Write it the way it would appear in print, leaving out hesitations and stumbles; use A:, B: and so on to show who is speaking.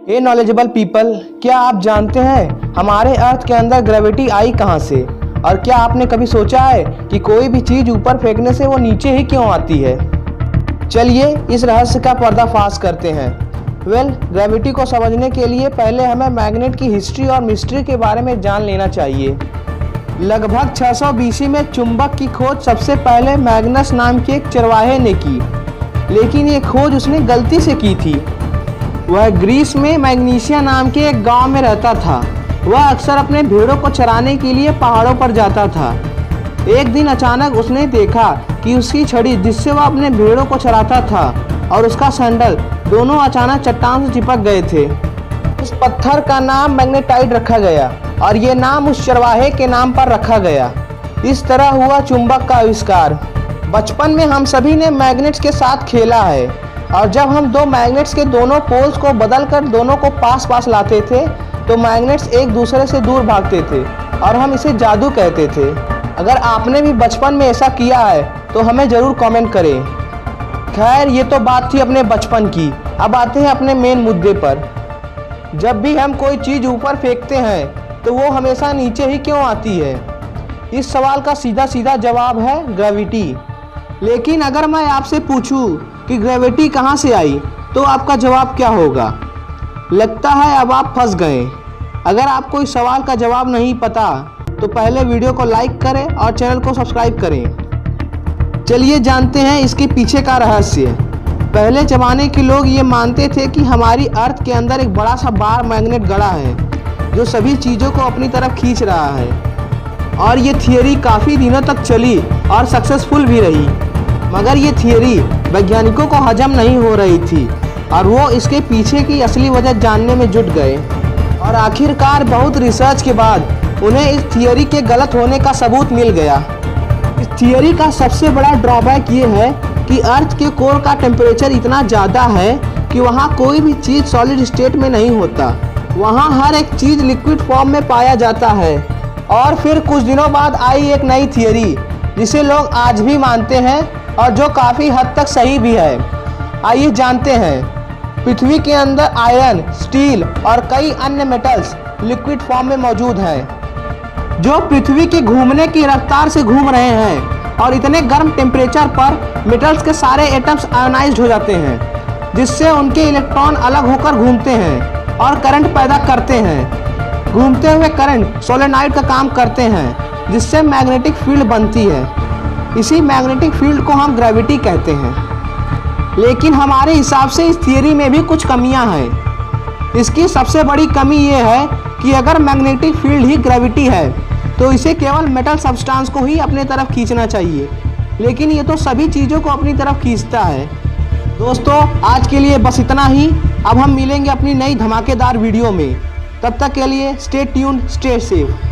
A: ए knowledgeable people, क्या आप जानते हैं हमारे अर्थ के अंदर ग्रेविटी आई कहाँ से? और क्या आपने कभी सोचा है कि कोई भी चीज़ ऊपर फेंकने से वो नीचे ही क्यों आती है? चलिए इस रहस्य का पर्दाफाश करते हैं। ग्रेविटी को समझने के लिए पहले हमें मैग्नेट की हिस्ट्री और मिस्ट्री के बारे में जान लेना चाहिए। लगभग 600 BC में चुंबक की खोज सबसे पहले मैग्नस नाम के एक चरवाहे ने की, लेकिन ये खोज उसने गलती से की थी। वह ग्रीस में मैग्नीशिया नाम के एक गांव में रहता था। वह अक्सर अपने भेड़ों को चराने के लिए पहाड़ों पर जाता था। एक दिन अचानक उसने देखा कि उसकी छड़ी जिससे वह अपने भेड़ों को चराता था और उसका सैंडल दोनों अचानक चट्टान से चिपक गए थे। उस पत्थर का नाम मैग्नेटाइट रखा गया और ये नाम उस चरवाहे के नाम पर रखा गया। इस तरह हुआ चुंबक का आविष्कार। बचपन में हम सभी ने मैग्नेट्स के साथ खेला है, और जब हम दो मैग्नेट्स के दोनों पोल्स को बदलकर दोनों को पास पास लाते थे तो मैग्नेट्स एक दूसरे से दूर भागते थे और हम इसे जादू कहते थे। अगर आपने भी बचपन में ऐसा किया है तो हमें ज़रूर कमेंट करें। खैर, ये तो बात थी अपने बचपन की। अब आते हैं अपने मेन मुद्दे पर। जब भी हम कोई चीज़ ऊपर फेंकते हैं तो वो हमेशा नीचे ही क्यों आती है? इस सवाल का सीधा सीधा जवाब है ग्रेविटी। लेकिन अगर मैं आपसे पूछूं कि ग्रेविटी कहाँ से आई तो आपका जवाब क्या होगा? लगता है अब आप फंस गए। अगर आपको इस सवाल का जवाब नहीं पता तो पहले वीडियो को लाइक करें और चैनल को सब्सक्राइब करें। चलिए जानते हैं इसके पीछे का रहस्य। पहले ज़माने के लोग ये मानते थे कि हमारी अर्थ के अंदर एक बड़ा सा बार मैग्नेट गड़ा है जो सभी चीज़ों को अपनी तरफ खींच रहा है, और ये थियरी काफ़ी दिनों तक चली और सक्सेसफुल भी रही। मगर ये थियरी वैज्ञानिकों को हजम नहीं हो रही थी और वो इसके पीछे की असली वजह जानने में जुट गए। और आखिरकार बहुत रिसर्च के बाद उन्हें इस थियरी के गलत होने का सबूत मिल गया। इस थियरी का सबसे बड़ा ड्रॉबैक ये है कि अर्थ के कोर का टेम्परेचर इतना ज़्यादा है कि वहाँ कोई भी चीज़ सॉलिड स्टेट में नहीं होता। वहाँ हर एक चीज़ लिक्विड फॉर्म में पाया जाता है। और फिर कुछ दिनों बाद आई एक नई थियरी जिसे लोग आज भी मानते हैं और जो काफ़ी हद तक सही भी है। आइए जानते हैं। पृथ्वी के अंदर आयरन, स्टील और कई अन्य मेटल्स लिक्विड फॉर्म में मौजूद हैं, जो पृथ्वी के घूमने की रफ्तार से घूम रहे हैं, और इतने गर्म टेम्परेचर पर मेटल्स के सारे एटम्स आयोनाइज्ड हो जाते हैं, जिससे उनके इलेक्ट्रॉन अलग होकर घूमते हैं और करंट पैदा करते हैं। घूमते हुए करंट सोलेनॉइड का काम करते हैं, जिससे मैग्नेटिक फील्ड बनती है। इसी मैग्नेटिक फील्ड को हम ग्रेविटी कहते हैं। लेकिन हमारे हिसाब से इस थियरी में भी कुछ कमियां हैं। इसकी सबसे बड़ी कमी ये है कि अगर मैग्नेटिक फील्ड ही ग्रेविटी है तो इसे केवल मेटल सब्सटेंस को ही अपने तरफ खींचना चाहिए, लेकिन ये तो सभी चीज़ों को अपनी तरफ खींचता है। दोस्तों, आज के लिए बस इतना ही। अब हम मिलेंगे अपनी नई धमाकेदार वीडियो में। तब तक के लिए स्टे ट्यून्ड, स्टे सेफ।